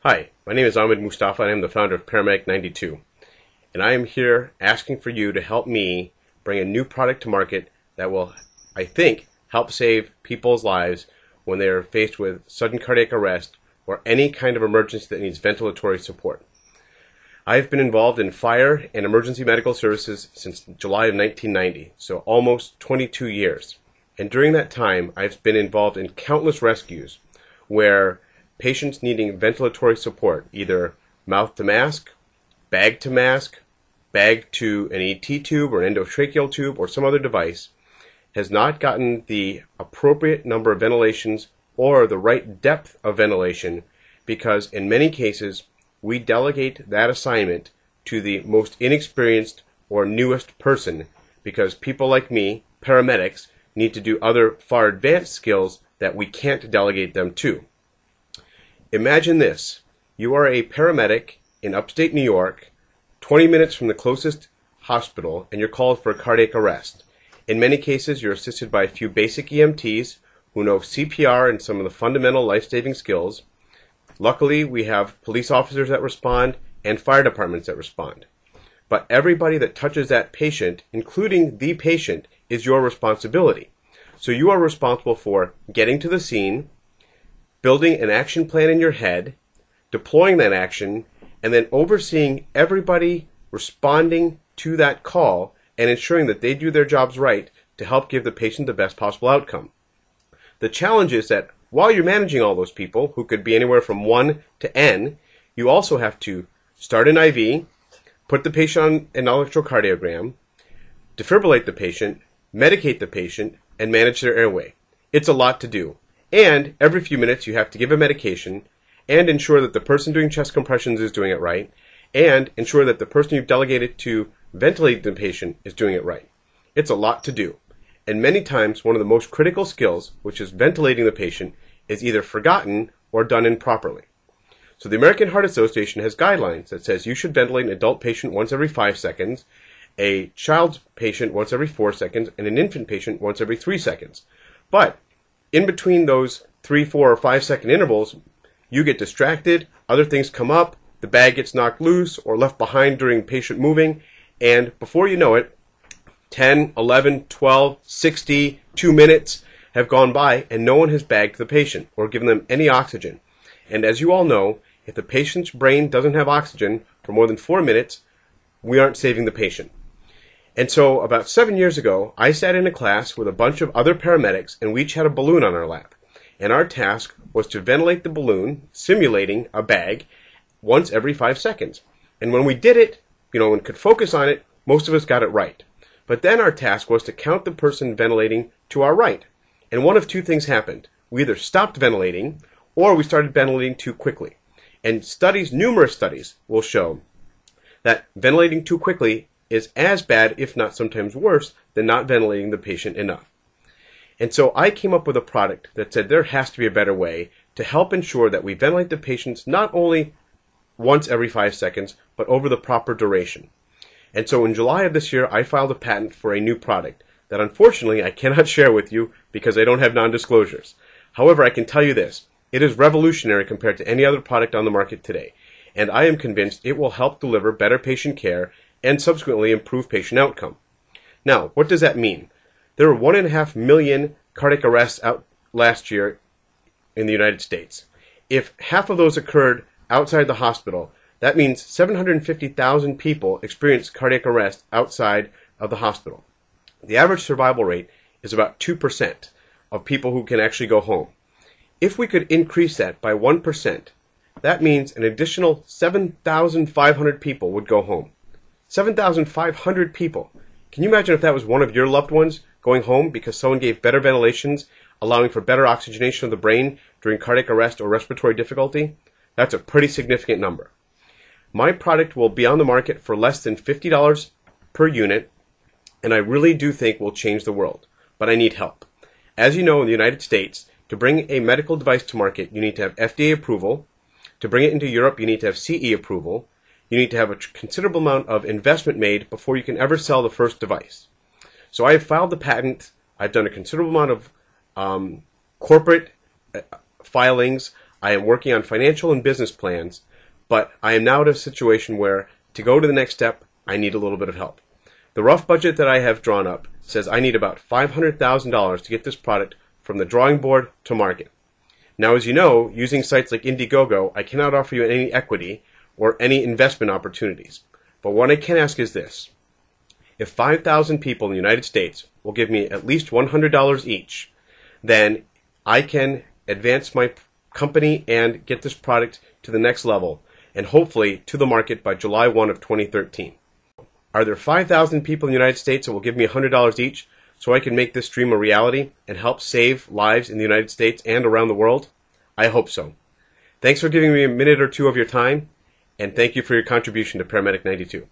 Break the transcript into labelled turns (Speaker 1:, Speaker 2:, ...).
Speaker 1: Hi, my name is Ahmed Mustafa and I'm the founder of Paramedic 92. And I am here asking for you to help me bring a new product to market that will, I think, help save people's lives when they are faced with sudden cardiac arrest or any kind of emergency that needs ventilatory support. I have been involved in fire and emergency medical services since July of 1990, so almost 22 years. And during that time, I've been involved in countless rescues where patients needing ventilatory support, either mouth to mask, bag to an ET tube or an endotracheal tube or some other device, has not gotten the appropriate number of ventilations or the right depth of ventilation because in many cases we delegate that assignment to the most inexperienced or newest person because people like me, paramedics, need to do other far advanced skills that we can't delegate them to. Imagine this. You are a paramedic in upstate New York, 20 minutes from the closest hospital, and you're called for a cardiac arrest. In many cases, you're assisted by a few basic EMTs who know CPR and some of the fundamental life-saving skills. Luckily, we have police officers that respond and fire departments that respond. But everybody that touches that patient, including the patient, is your responsibility. So you are responsible for getting to the scene, building an action plan in your head, deploying that action, and then overseeing everybody responding to that call and ensuring that they do their jobs right to help give the patient the best possible outcome. The challenge is that while you're managing all those people, who could be anywhere from 1 to N, you also have to start an IV, put the patient on an electrocardiogram, defibrillate the patient, medicate the patient, and manage their airway. It's a lot to do. And every few minutes you have to give a medication and ensure that the person doing chest compressions is doing it right and ensure that the person you've delegated to ventilate the patient is doing it right. It's a lot to do. And many times one of the most critical skills, which is ventilating the patient, is either forgotten or done improperly. So the American Heart Association has guidelines that says you should ventilate an adult patient once every 5 seconds, a child patient once every 4 seconds, and an infant patient once every 3 seconds. But in between those 3, 4, or 5 second intervals, you get distracted, other things come up, the bag gets knocked loose or left behind during patient moving, and before you know it, 10, 11, 12, 60, 2 minutes have gone by and no one has bagged the patient or given them any oxygen. And as you all know, if the patient's brain doesn't have oxygen for more than 4 minutes, we aren't saving the patient. And so about 7 years ago, I sat in a class with a bunch of other paramedics and we each had a balloon on our lap. And our task was to ventilate the balloon, simulating a bag, once every 5 seconds. And when we did it, and could focus on it, most of us got it right. But then our task was to count the person ventilating to our right. And one of two things happened. We either stopped ventilating or we started ventilating too quickly. And numerous studies will show that ventilating too quickly is as bad, if not sometimes worse, than not ventilating the patient enough. And so I came up with a product that said there has to be a better way to help ensure that we ventilate the patients not only once every 5 seconds, but over the proper duration. And so in July of this year, I filed a patent for a new product that unfortunately I cannot share with you because I don't have non-disclosures. However, I can tell you this. It is revolutionary compared to any other product on the market today. And I am convinced it will help deliver better patient care and subsequently improve patient outcome. Now, what does that mean? There were 1.5 million cardiac arrests out last year in the United States. If half of those occurred outside the hospital, that means 750,000 people experienced cardiac arrest outside of the hospital. The average survival rate is about 2% of people who can actually go home. If we could increase that by 1%, that means an additional 7,500 people would go home. 7,500 people. Can you imagine if that was one of your loved ones going home because someone gave better ventilations, allowing for better oxygenation of the brain during cardiac arrest or respiratory difficulty? That's a pretty significant number. My product will be on the market for less than $50 per unit, and I really do think will change the world. But I need help. As you know, in the United States, to bring a medical device to market, you need to have FDA approval. To bring it into Europe, you need to have CE approval. You need to have a considerable amount of investment made before you can ever sell the first device. So I have filed the patent. I've done a considerable amount of corporate filings. I am working on financial and business plans, but I am now at a situation where to go to the next step, I need a little bit of help. The rough budget that I have drawn up says I need about $500,000 to get this product from the drawing board to market. Now, as you know, using sites like Indiegogo, I cannot offer you any equity or any investment opportunities. But what I can ask is this. If 5,000 people in the United States will give me at least $100 each, then I can advance my company and get this product to the next level and hopefully to the market by July 1 of 2013. Are there 5,000 people in the United States that will give me $100 each so I can make this dream a reality and help save lives in the United States and around the world? I hope so. Thanks for giving me a minute or two of your time, and thank you for your contribution to Paramedic 92.